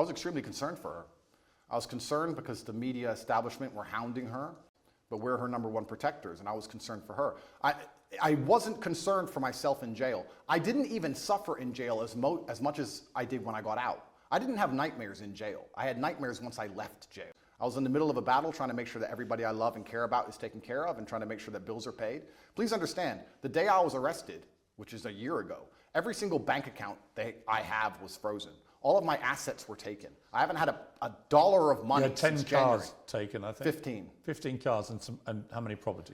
was extremely concerned for her. I was concerned because the media establishment were hounding her, but we're her number one protectors, and I was concerned for her. I wasn't concerned for myself in jail. I didn't even suffer in jail as much as I did when I got out. I didn't have nightmares in jail. I had nightmares once I left jail. I was in the middle of a battle trying to make sure that everybody I love and care about is taken care of and trying to make sure that bills are paid. Please understand, the day I was arrested, which is a year ago, every single bank account that I have was frozen. All of my assets were taken. I haven't had a dollar of money You had 10 since cars January. taken, I think. 15. 15 cars and how many properties?